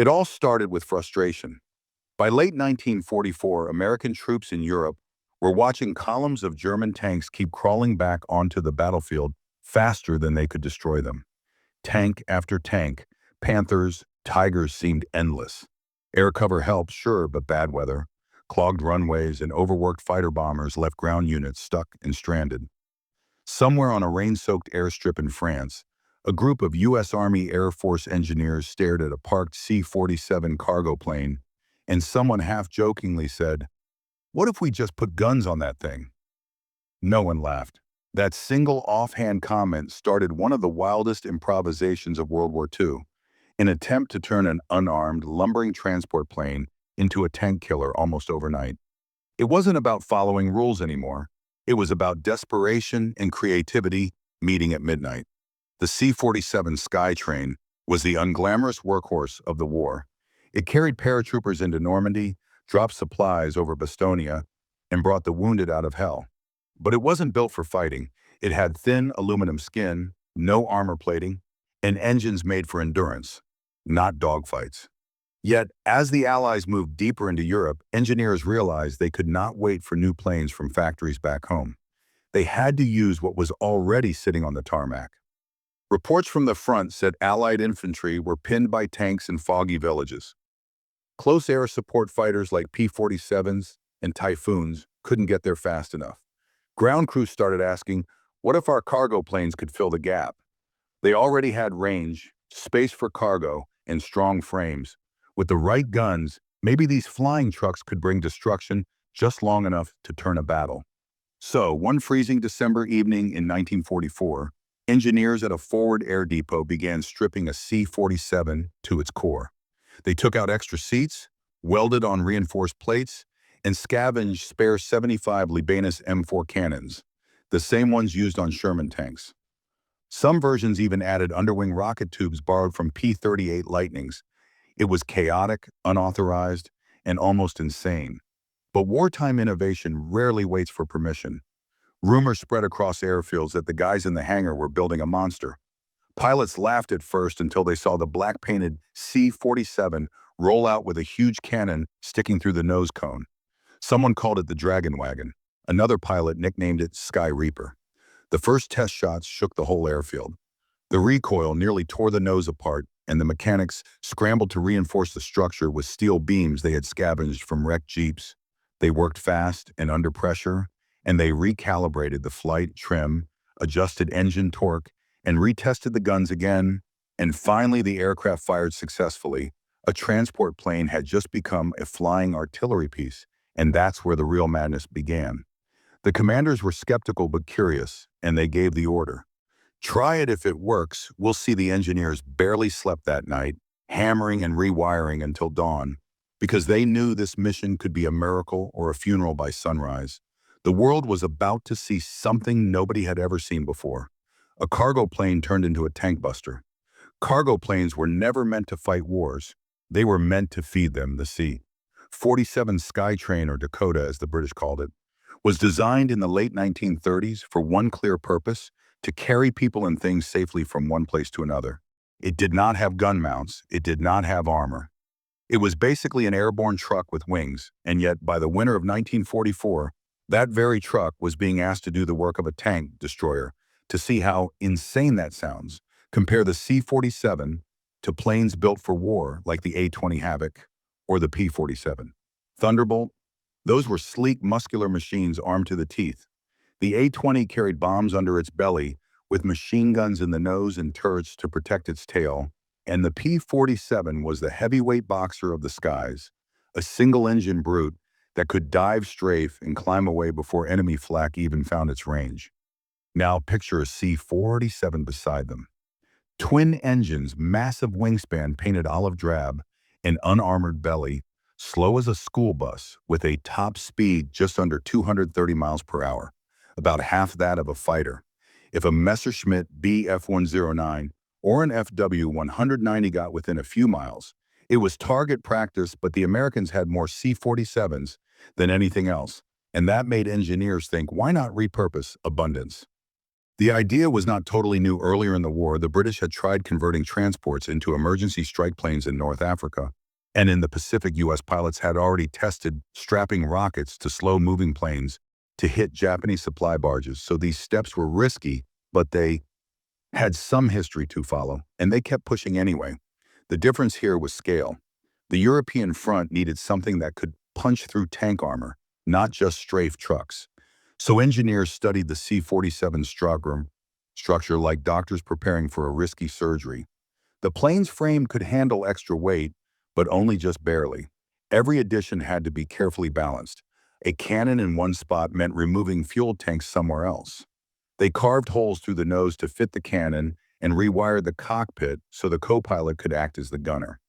It all started with frustration. By late 1944, American troops in Europe were watching columns of German tanks keep crawling back onto the battlefield faster than they could destroy them. Tank after tank, Panthers, Tigers seemed endless. Air cover helped, sure, but bad weather, clogged runways, and overworked fighter bombers left ground units stuck and stranded. Somewhere on a rain-soaked airstrip in France, a group of U.S. Army Air Force engineers stared at a parked C-47 cargo plane, and someone half-jokingly said, "What if we just put guns on that thing?" No one laughed. That single offhand comment started one of the wildest improvisations of World War II, an attempt to turn an unarmed, lumbering transport plane into a tank killer almost overnight. It wasn't about following rules anymore. It was about desperation and creativity meeting at midnight. The C-47 Skytrain was the unglamorous workhorse of the war. It carried paratroopers into Normandy, dropped supplies over Bastonia, and brought the wounded out of hell. But it wasn't built for fighting. It had thin aluminum skin, no armor plating, and engines made for endurance, not dogfights. Yet, as the Allies moved deeper into Europe, engineers realized they could not wait for new planes from factories back home. They had to use what was already sitting on the tarmac. Reports from the front said Allied infantry were pinned by tanks in foggy villages. Close air support fighters like P-47s and Typhoons couldn't get there fast enough. Ground crews started asking, what if our cargo planes could fill the gap? They already had range, space for cargo, and strong frames. With the right guns, maybe these flying trucks could bring destruction just long enough to turn a battle. So, one freezing December evening in 1944, engineers at a forward air depot began stripping a C-47 to its core. They took out extra seats, welded on reinforced plates, and scavenged spare 75 Lebanus M4 cannons, the same ones used on Sherman tanks. Some versions even added underwing rocket tubes borrowed from P-38 Lightnings. It was chaotic, unauthorized, and almost insane. But wartime innovation rarely waits for permission. Rumors spread across airfields that the guys in the hangar were building a monster. Pilots laughed at first until they saw the black-painted C-47 roll out with a huge cannon sticking through the nose cone. Someone called it the Dragon Wagon. Another pilot nicknamed it Sky Reaper. The first test shots shook the whole airfield. The recoil nearly tore the nose apart, and the mechanics scrambled to reinforce the structure with steel beams they had scavenged from wrecked jeeps. They worked fast and under pressure, and they recalibrated the flight trim, adjusted engine torque, and retested the guns again, and finally the aircraft fired successfully. A transport plane had just become a flying artillery piece, and that's where the real madness began. The commanders were skeptical but curious, and they gave the order. Try it if it works. We'll see. The engineers barely slept that night, hammering and rewiring until dawn, because they knew this mission could be a miracle or a funeral by sunrise. The world was about to see something nobody had ever seen before. A cargo plane turned into a tank buster. Cargo planes were never meant to fight wars. They were meant to feed them. The C-47 Skytrain, or Dakota as the British called it, was designed in the late 1930s for one clear purpose: to carry people and things safely from one place to another. It did not have gun mounts. It did not have armor. It was basically an airborne truck with wings, and yet by the winter of 1944, that very truck was being asked to do the work of a tank destroyer. To see how insane that sounds, compare the C-47 to planes built for war like the A-20 Havoc or the P-47. Thunderbolt? Those were sleek, muscular machines armed to the teeth. The A-20 carried bombs under its belly, with machine guns in the nose and turrets to protect its tail, and the P-47 was the heavyweight boxer of the skies, a single-engine brute that could dive, strafe, and climb away before enemy flak even found its range. Now picture a C-47 beside them. Twin engines, massive wingspan painted olive drab, an unarmored belly, slow as a school bus, with a top speed just under 230 miles per hour, about half that of a fighter. If a Messerschmitt Bf-109 or an FW-190 got within a few miles, it was target practice, but the Americans had more C-47s than anything else, and that made engineers think, why not repurpose abundance? The idea was not totally new. Earlier in the war, the British had tried converting transports into emergency strike planes in North Africa. And in the Pacific, U.S. pilots had already tested strapping rockets to slow-moving planes to hit Japanese supply barges. So these steps were risky, but they had some history to follow, and they kept pushing anyway. The difference here was scale. The European front needed something that could punch through tank armor, not just strafe trucks. So engineers studied the C-47 structure like doctors preparing for a risky surgery. The plane's frame could handle extra weight, but only just barely. Every addition had to be carefully balanced. A cannon in one spot meant removing fuel tanks somewhere else. They carved holes through the nose to fit the cannon and rewired the cockpit so the co-pilot could act as the gunner.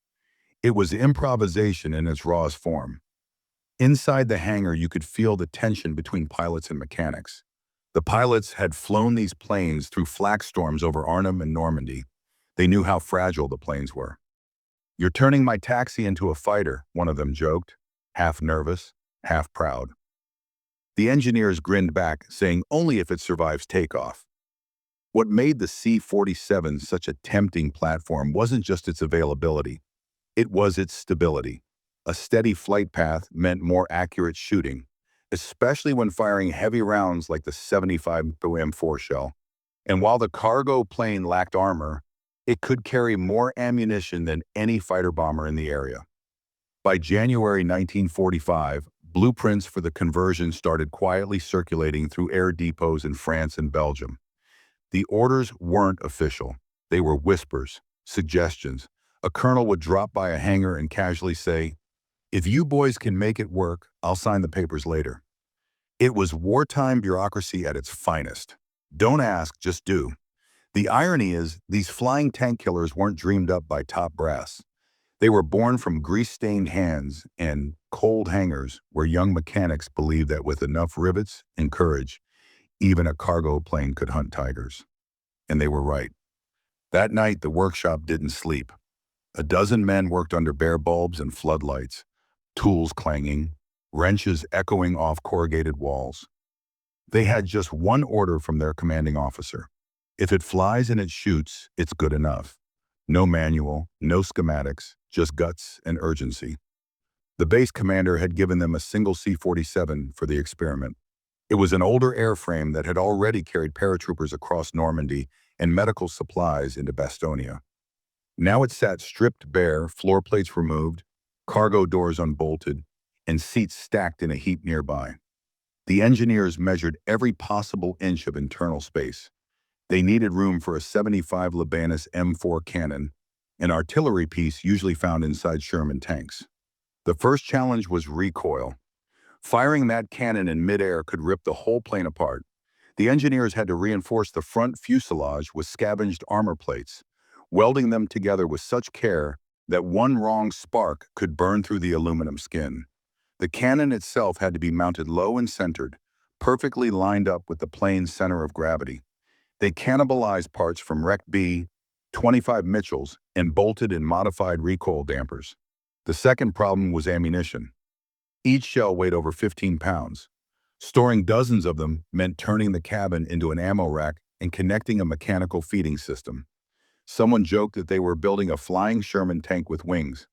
It was improvisation in its rawest form. Inside the hangar, you could feel the tension between pilots and mechanics. The pilots had flown these planes through flak storms over Arnhem and Normandy. They knew how fragile the planes were. "You're turning my taxi into a fighter," one of them joked, half nervous, half proud. The engineers grinned back, saying only if it survives takeoff. What made the C-47 such a tempting platform wasn't just its availability. It was its stability. A steady flight path meant more accurate shooting, especially when firing heavy rounds like the 75 M4 shell. And while the cargo plane lacked armor, it could carry more ammunition than any fighter bomber in the area. By January 1945, blueprints for the conversion started quietly circulating through air depots in France and Belgium. The orders weren't official. They were whispers, suggestions. A colonel would drop by a hangar and casually say, "If you boys can make it work, I'll sign the papers later." It was wartime bureaucracy at its finest. Don't ask, just do. The irony is, these flying tank killers weren't dreamed up by top brass. They were born from grease-stained hands and cold hangars where young mechanics believed that with enough rivets and courage, even a cargo plane could hunt tigers. And they were right. That night, the workshop didn't sleep. A dozen men worked under bare bulbs and floodlights, tools clanging, wrenches echoing off corrugated walls. They had just one order from their commanding officer. If it flies and it shoots, it's good enough. No manual, no schematics, just guts and urgency. The base commander had given them a single C-47 for the experiment. It was an older airframe that had already carried paratroopers across Normandy and medical supplies into Bastonia. Now it sat stripped bare, floor plates removed, cargo doors unbolted, and seats stacked in a heap nearby. The engineers measured every possible inch of internal space. They needed room for a 75 Lebanus M4 cannon, an artillery piece usually found inside Sherman tanks. The first challenge was recoil. Firing that cannon in midair could rip the whole plane apart. The engineers had to reinforce the front fuselage with scavenged armor plates, welding them together with such care that one wrong spark could burn through the aluminum skin. The cannon itself had to be mounted low and centered, perfectly lined up with the plane's center of gravity. They cannibalized parts from Wreck B-25 Mitchells and bolted in modified recoil dampers. The second problem was ammunition. Each shell weighed over 15 pounds. Storing dozens of them meant turning the cabin into an ammo rack and connecting a mechanical feeding system. Someone joked that they were building a flying Sherman tank with wings.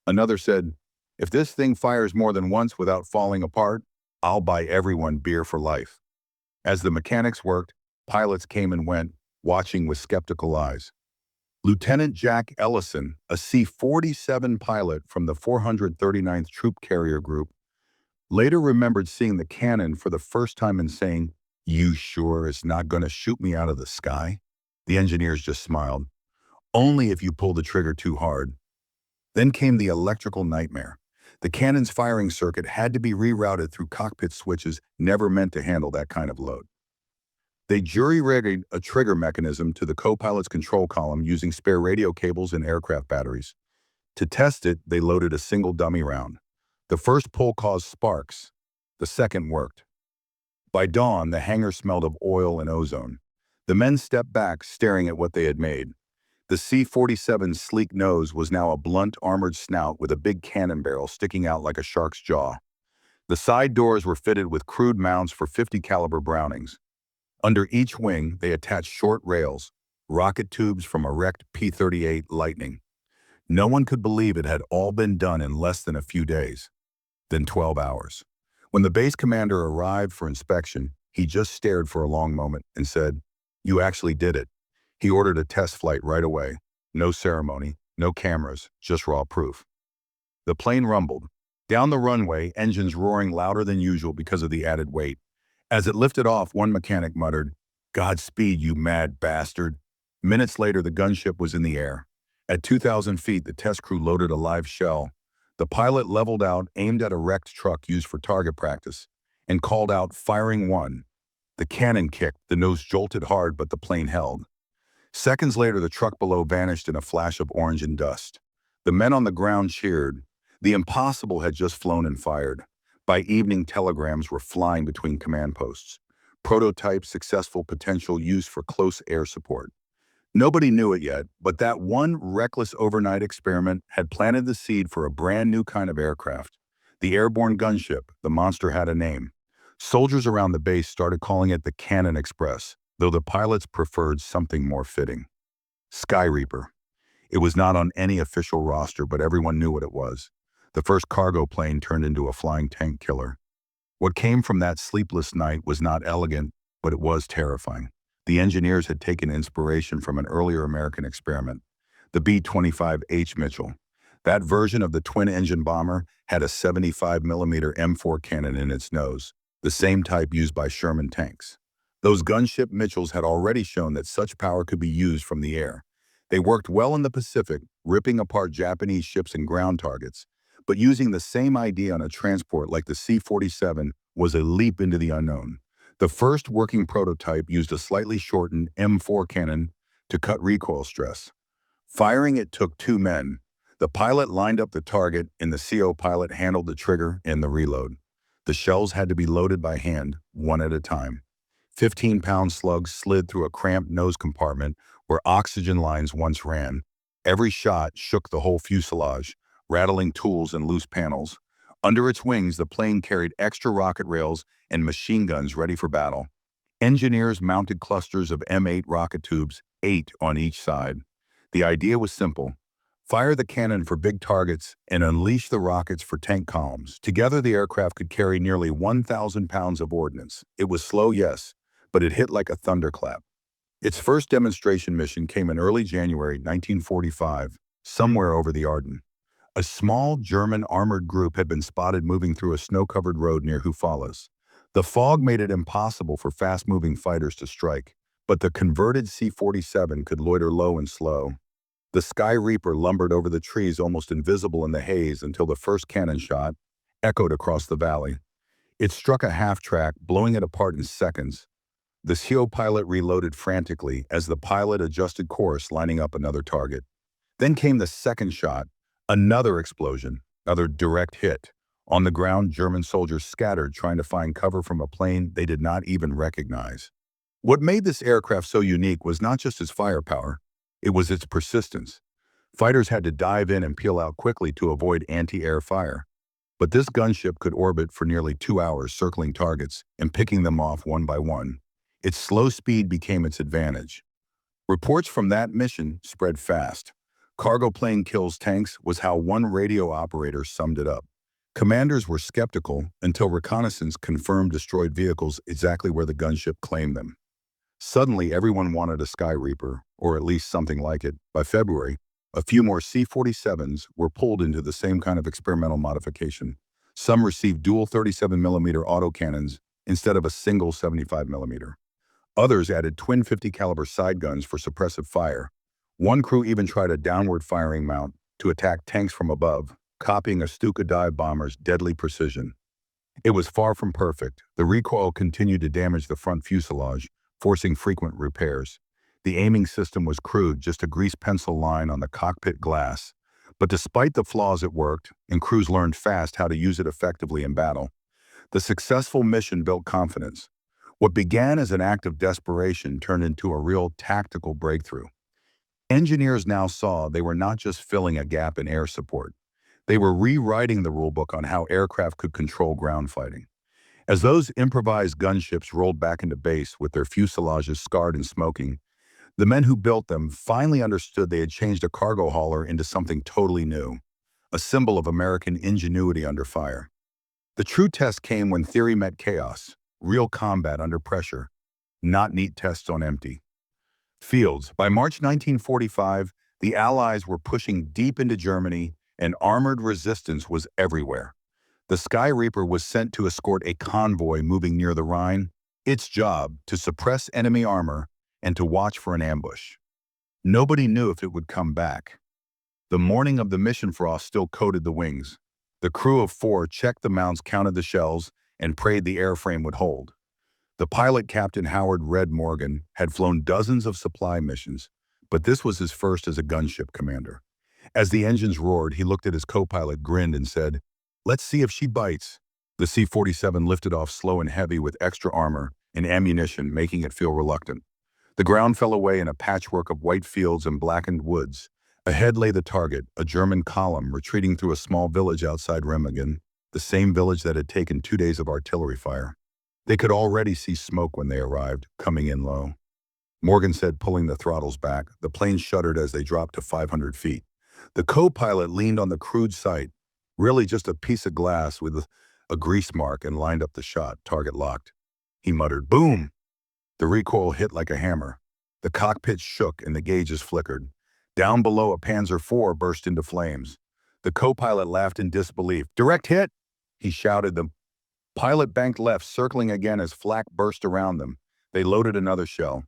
Another said, "If this thing fires more than once without falling apart, I'll buy everyone beer for life." As the mechanics worked, pilots came and went, watching with skeptical eyes. Lieutenant Jack Ellison, a C-47 pilot from the 439th Troop Carrier Group, later remembered seeing the cannon for the first time and saying, "You sure it's not going to shoot me out of the sky?" The engineers just smiled. "Only if you pull the trigger too hard." Then came the electrical nightmare. The cannon's firing circuit had to be rerouted through cockpit switches never meant to handle that kind of load. They jury-rigged a trigger mechanism to the co-pilot's control column using spare radio cables and aircraft batteries. To test it, they loaded a single dummy round. The first pull caused sparks. The second worked. By dawn, the hangar smelled of oil and ozone. The men stepped back, staring at what they had made. The C-47's sleek nose was now a blunt, armored snout with a big cannon barrel sticking out like a shark's jaw. The side doors were fitted with crude mounts for .50 caliber Brownings. Under each wing, they attached short rails, rocket tubes from a wrecked P-38 Lightning. No one could believe it had all been done in less than a few days, then 12 hours. When the base commander arrived for inspection, he just stared for a long moment and said, "You actually did it." He ordered a test flight right away. No ceremony, no cameras, just raw proof. The plane rumbled. Down the runway, engines roaring louder than usual because of the added weight. As it lifted off, one mechanic muttered, "Godspeed, you mad bastard." Minutes later, the gunship was in the air. At 2,000 feet, the test crew loaded a live shell. The pilot leveled out, aimed at a wrecked truck used for target practice, and called out, "Firing one." The cannon kicked, the nose jolted hard, but the plane held. Seconds later, the truck below vanished in a flash of orange and dust. The men on the ground cheered. The impossible had just flown and fired. By evening, telegrams were flying between command posts. Prototype, successful, potential, use for close air support. Nobody knew it yet, but that one reckless overnight experiment had planted the seed for a brand new kind of aircraft. The airborne gunship. The monster had a name. Soldiers around the base started calling it the Cannon Express, though the pilots preferred something more fitting. Sky Reaper. It was not on any official roster, but everyone knew what it was. The first cargo plane turned into a flying tank killer. What came from that sleepless night was not elegant, but it was terrifying. The engineers had taken inspiration from an earlier American experiment, the B-25H Mitchell. That version of the twin-engine bomber had a 75mm M4 cannon in its nose, the same type used by Sherman tanks. Those gunship Mitchells had already shown that such power could be used from the air. They worked well in the Pacific, ripping apart Japanese ships and ground targets, but using the same idea on a transport like the C-47 was a leap into the unknown. The first working prototype used a slightly shortened M4 cannon to cut recoil stress. Firing it took two men. The pilot lined up the target, and the CO pilot handled the trigger and the reload. The shells had to be loaded by hand, one at a time. 15-pound slugs slid through a cramped nose compartment where oxygen lines once ran. Every shot shook the whole fuselage, rattling tools and loose panels. Under its wings, the plane carried extra rocket rails and machine guns ready for battle. Engineers mounted clusters of M8 rocket tubes, 8 on each side. The idea was simple. Fire the cannon for big targets and unleash the rockets for tank columns. Together, the aircraft could carry nearly 1,000 pounds of ordnance. It was slow, yes, but it hit like a thunderclap. Its first demonstration mission came in early January 1945, somewhere over the Ardennes. A small German armored group had been spotted moving through a snow-covered road near Hufallas. The fog made it impossible for fast-moving fighters to strike, but the converted C-47 could loiter low and slow. The Sky Reaper lumbered over the trees almost invisible in the haze until the first cannon shot echoed across the valley. It struck a half-track, blowing it apart in seconds. The CO pilot reloaded frantically as the pilot adjusted course, lining up another target. Then came the second shot, another explosion, another direct hit. On the ground, German soldiers scattered, trying to find cover from a plane they did not even recognize. What made this aircraft so unique was not just its firepower, it was its persistence. Fighters had to dive in and peel out quickly to avoid anti-air fire. But this gunship could orbit for nearly 2 hours, circling targets and picking them off one by one. Its slow speed became its advantage. Reports from that mission spread fast. "Cargo plane kills tanks" was how one radio operator summed it up. Commanders were skeptical until reconnaissance confirmed destroyed vehicles exactly where the gunship claimed them. Suddenly, everyone wanted a Sky Reaper, or at least something like it. By February, a few more C-47s were pulled into the same kind of experimental modification. Some received dual 37mm autocannons instead of a single 75mm. Others added twin 50 caliber side guns for suppressive fire. One crew even tried a downward firing mount to attack tanks from above, copying a Stuka dive bomber's deadly precision. It was far from perfect. The recoil continued to damage the front fuselage, forcing frequent repairs. The aiming system was crude, just a grease pencil line on the cockpit glass. But despite the flaws, it worked, and crews learned fast how to use it effectively in battle. The successful mission built confidence. What began as an act of desperation turned into a real tactical breakthrough. Engineers now saw they were not just filling a gap in air support. They were rewriting the rulebook on how aircraft could control ground fighting. As those improvised gunships rolled back into base with their fuselages scarred and smoking, the men who built them finally understood they had changed a cargo hauler into something totally new, a symbol of American ingenuity under fire. The true test came when theory met chaos, real combat under pressure, not neat tests on empty fields. By March 1945, the Allies were pushing deep into Germany, and armored resistance was everywhere. The Sky Reaper was sent to escort a convoy moving near the Rhine, its job to suppress enemy armor and to watch for an ambush. Nobody knew if it would come back. The morning of the mission, frost still coated the wings. The crew of 4 checked the mounts, counted the shells, and prayed the airframe would hold. The pilot, Captain Howard "Red" Morgan, had flown dozens of supply missions, but this was his first as a gunship commander. As the engines roared, he looked at his co-pilot, grinned, and said, "Let's see if she bites." The C-47 lifted off slow and heavy with extra armor and ammunition, making it feel reluctant. The ground fell away in a patchwork of white fields and blackened woods. Ahead lay the target, a German column retreating through a small village outside Remagen, the same village that had taken 2 days of artillery fire. They could already see smoke when they arrived, coming in low. Morgan said, pulling the throttles back. The plane shuddered as they dropped to 500 feet. The co-pilot leaned on the crude sight, really just a piece of glass with a grease mark, and lined up the shot, target locked. He muttered, "Boom!" The recoil hit like a hammer. The cockpit shook and the gauges flickered. Down below, a Panzer IV burst into flames. The co-pilot laughed in disbelief. "Direct hit!" he shouted. The pilot banked left, circling again as flak burst around them. They loaded another shell.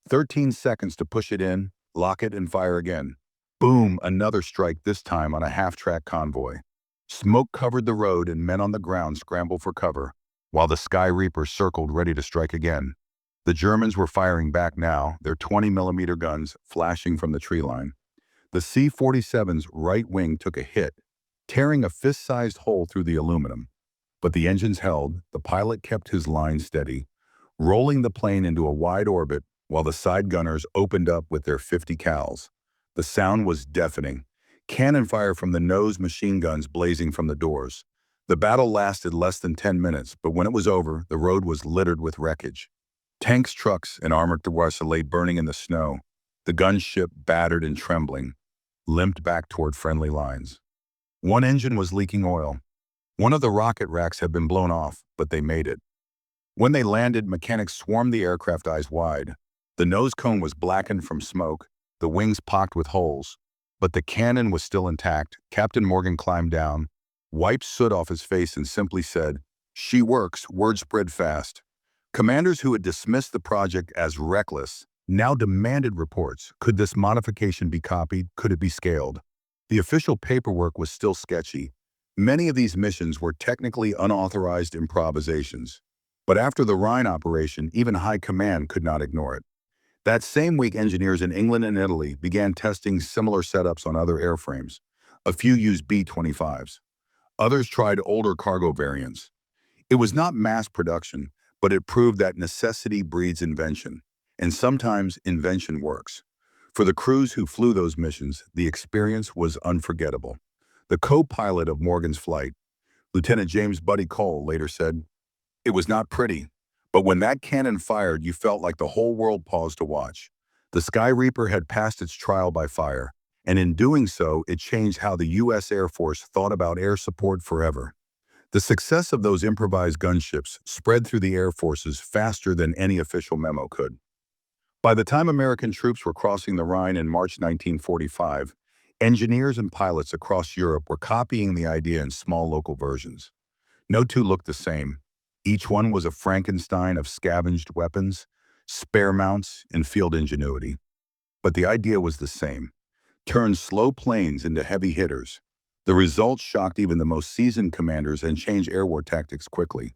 13 seconds to push it in, lock it, and fire again. Boom! Another strike, this time on a half-track convoy. Smoke covered the road and men on the ground scrambled for cover, while the Sky Reaper circled ready to strike again. The Germans were firing back now, their 20mm guns flashing from the tree line. The C-47's right wing took a hit, tearing a fist-sized hole through the aluminum. But the engines held, the pilot kept his line steady, rolling the plane into a wide orbit while the side gunners opened up with their 50 cals. The sound was deafening, cannon fire from the nose, machine guns blazing from the doors. The battle lasted less than 10 minutes, but when it was over, the road was littered with wreckage. Tanks, trucks, and armored devices lay burning in the snow. The gunship, battered and trembling, limped back toward friendly lines. One engine was leaking oil. One of the rocket racks had been blown off, but they made it. When they landed, mechanics swarmed the aircraft, eyes wide. The nose cone was blackened from smoke, the wings pocked with holes, but the cannon was still intact. Captain Morgan climbed down, wiped soot off his face, and simply said, "She works." Word spread fast. Commanders who had dismissed the project as reckless now demanded reports. Could this modification be copied? Could it be scaled? The official paperwork was still sketchy. Many of these missions were technically unauthorized improvisations. But after the Rhine operation, even high command could not ignore it. That same week, engineers in England and Italy began testing similar setups on other airframes. A few used B-25s. Others tried older cargo variants. It was not mass production, but it proved that necessity breeds invention. And sometimes invention works. For the crews who flew those missions, the experience was unforgettable. The co-pilot of Morgan's flight, Lieutenant James "Buddy" Cole, later said, "It was not pretty, but when that cannon fired, you felt like the whole world paused to watch." The Sky Reaper had passed its trial by fire, and in doing so, it changed how the U.S. Air Force thought about air support forever. The success of those improvised gunships spread through the air forces faster than any official memo could. By the time American troops were crossing the Rhine in March 1945, engineers and pilots across Europe were copying the idea in small local versions. No two looked the same. Each one was a Frankenstein of scavenged weapons, spare mounts, and field ingenuity. But the idea was the same: turn slow planes into heavy hitters. The results shocked even the most seasoned commanders and changed air war tactics quickly.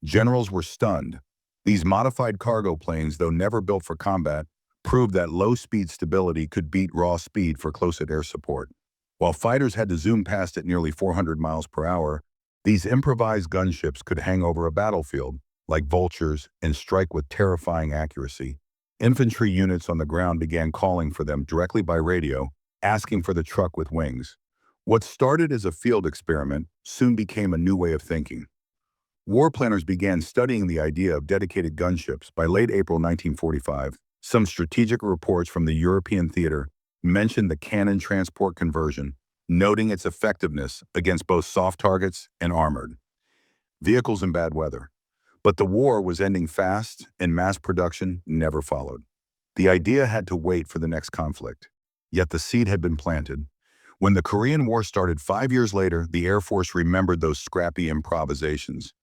Generals were stunned. These modified cargo planes, though never built for combat, proved that low-speed stability could beat raw speed for close-at air support. While fighters had to zoom past at nearly 400 miles per hour, these improvised gunships could hang over a battlefield, like vultures, and strike with terrifying accuracy. Infantry units on the ground began calling for them directly by radio, asking for the truck with wings. What started as a field experiment soon became a new way of thinking. War planners began studying the idea of dedicated gunships by late April 1945. Some strategic reports from the European theater mentioned the cannon transport conversion, noting its effectiveness against both soft targets and armored vehicles in bad weather. But the war was ending fast, and mass production never followed. The idea had to wait for the next conflict. Yet the seed had been planted. When the Korean War started 5 years later, the Air Force remembered those scrappy improvisations.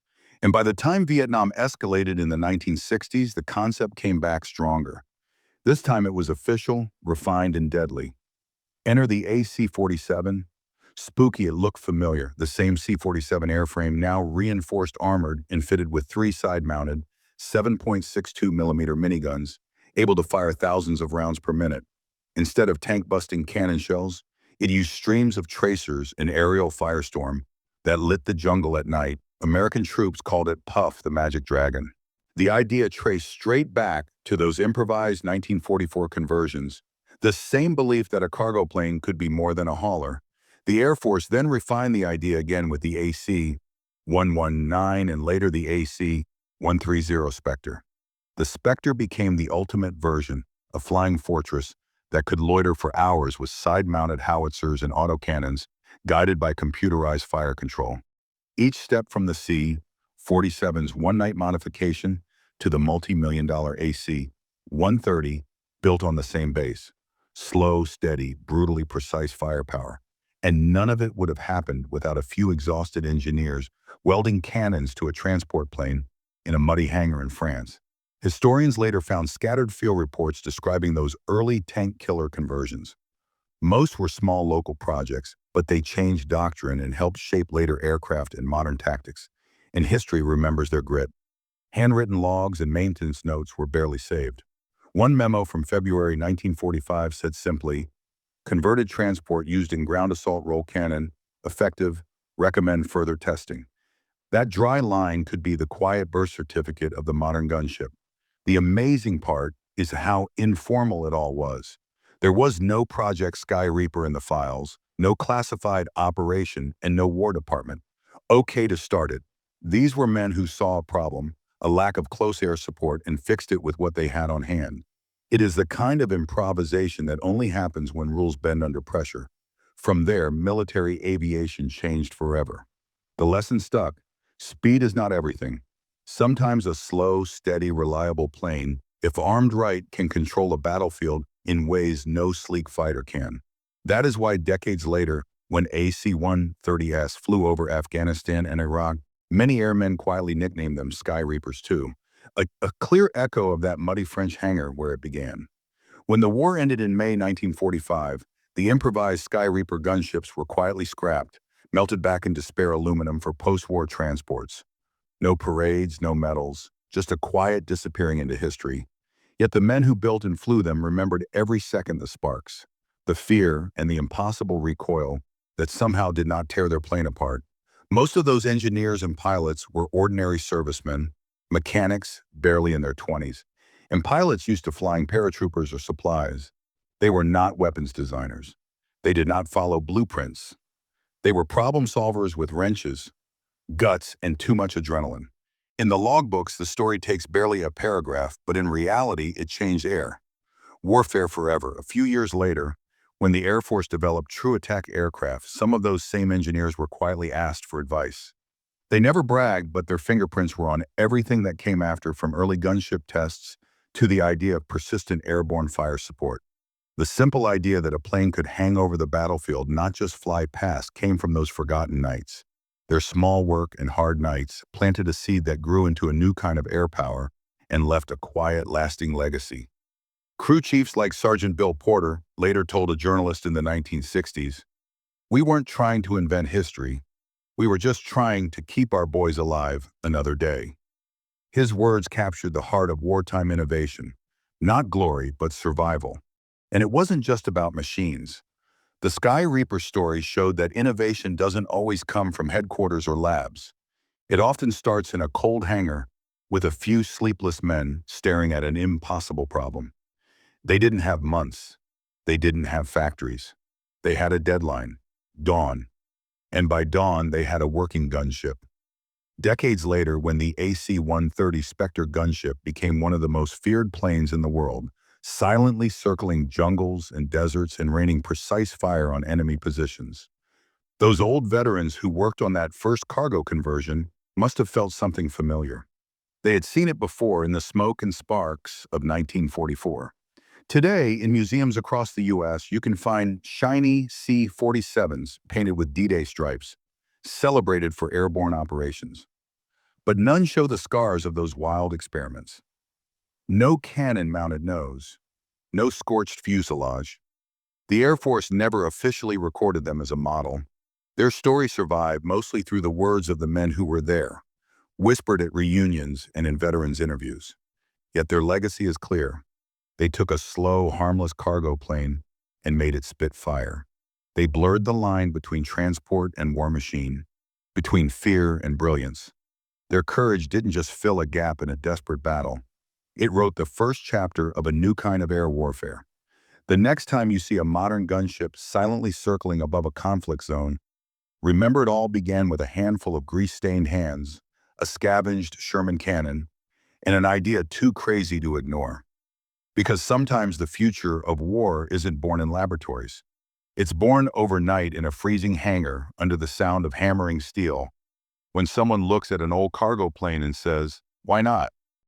And by the time Vietnam escalated in the 1960s, the concept came back stronger. This time it was official, refined, and deadly. Enter the AC-47. Spooky, it looked familiar. The same C-47 airframe, now reinforced armored and fitted with three side-mounted 7.62mm miniguns, able to fire thousands of rounds per minute. Instead of tank-busting cannon shells, it used streams of tracers and aerial firestorm that lit the jungle at night. American troops called it Puff the Magic Dragon. The idea traced straight back to those improvised 1944 conversions, the same belief that a cargo plane could be more than a hauler. The Air Force then refined the idea again with the AC-119 and later the AC-130 Spectre. The Spectre became the ultimate version, a flying fortress that could loiter for hours with side-mounted howitzers and autocannons guided by computerized fire control. Each step from the C-47's one-night modification to the multi-million-dollar AC-130 built on the same base. Slow, steady, brutally precise firepower. And none of it would have happened without a few exhausted engineers welding cannons to a transport plane in a muddy hangar in France. Historians later found scattered field reports describing those early tank killer conversions. Most were small local projects, but they changed doctrine and helped shape later aircraft and modern tactics. And history remembers their grit. Handwritten logs and maintenance notes were barely saved. One memo from February 1945 said simply, "Converted transport used in ground assault roll cannon, effective, recommend further testing." That dry line could be the quiet birth certificate of the modern gunship. The amazing part is how informal it all was. There was no Project Sky Reaper in the files, no classified operation, and no War Department. Okay to start it. These were men who saw a problem, a lack of close air support, and fixed it with what they had on hand. It is the kind of improvisation that only happens when rules bend under pressure. From there, military aviation changed forever. The lesson stuck. Speed is not everything. Sometimes a slow, steady, reliable plane, if armed right, can control a battlefield in ways no sleek fighter can. That is why decades later, when AC-130s flew over Afghanistan and Iraq, many airmen quietly nicknamed them Sky Reapers too. A clear echo of that muddy French hangar where it began. When the war ended in May 1945, the improvised Sky Reaper gunships were quietly scrapped, melted back into spare aluminum for post-war transports. No parades, no medals, just a quiet disappearing into history. Yet the men who built and flew them remembered every second the sparks, the fear, and the impossible recoil that somehow did not tear their plane apart. Most of those engineers and pilots were ordinary servicemen, mechanics barely in their 20s, and pilots used to flying paratroopers or supplies. They were not weapons designers. They did not follow blueprints. They were problem solvers with wrenches, guts, and too much adrenaline. In the logbooks, the story takes barely a paragraph, but in reality, it changed warfare forever. A few years later, when the Air Force developed true attack aircraft, some of those same engineers were quietly asked for advice. They never bragged, but their fingerprints were on everything that came after, from early gunship tests to the idea of persistent airborne fire support. The simple idea that a plane could hang over the battlefield, not just fly past, came from those forgotten nights. Their small work and hard nights planted a seed that grew into a new kind of air power and left a quiet, lasting legacy. Crew chiefs like Sergeant Bill Porter later told a journalist in the 1960s, "We weren't trying to invent history. We were just trying to keep our boys alive another day." His words captured the heart of wartime innovation, not glory, but survival. And it wasn't just about machines. The Sky Reaper story showed that innovation doesn't always come from headquarters or labs. It often starts in a cold hangar with a few sleepless men staring at an impossible problem. They didn't have months. They didn't have factories. They had a deadline, dawn. And by dawn, they had a working gunship. Decades later, when the AC-130 Spectre gunship became one of the most feared planes in the world, silently circling jungles and deserts and raining precise fire on enemy positions. Those old veterans who worked on that first cargo conversion must have felt something familiar. They had seen it before in the smoke and sparks of 1944. Today, in museums across the U.S., you can find shiny C-47s painted with D-Day stripes, celebrated for airborne operations. But none show the scars of those wild experiments. No cannon-mounted nose, no scorched fuselage. The Air Force never officially recorded them as a model. Their story survived mostly through the words of the men who were there, whispered at reunions and in veterans' interviews. Yet their legacy is clear. They took a slow, harmless cargo plane and made it spit fire. They blurred the line between transport and war machine, between fear and brilliance. Their courage didn't just fill a gap in a desperate battle. It wrote the first chapter of a new kind of air warfare. The next time you see a modern gunship silently circling above a conflict zone, remember it all began with a handful of grease-stained hands, a scavenged Sherman cannon, and an idea too crazy to ignore. Because sometimes the future of war isn't born in laboratories. It's born overnight in a freezing hangar under the sound of hammering steel, when someone looks at an old cargo plane and says, "Why not?"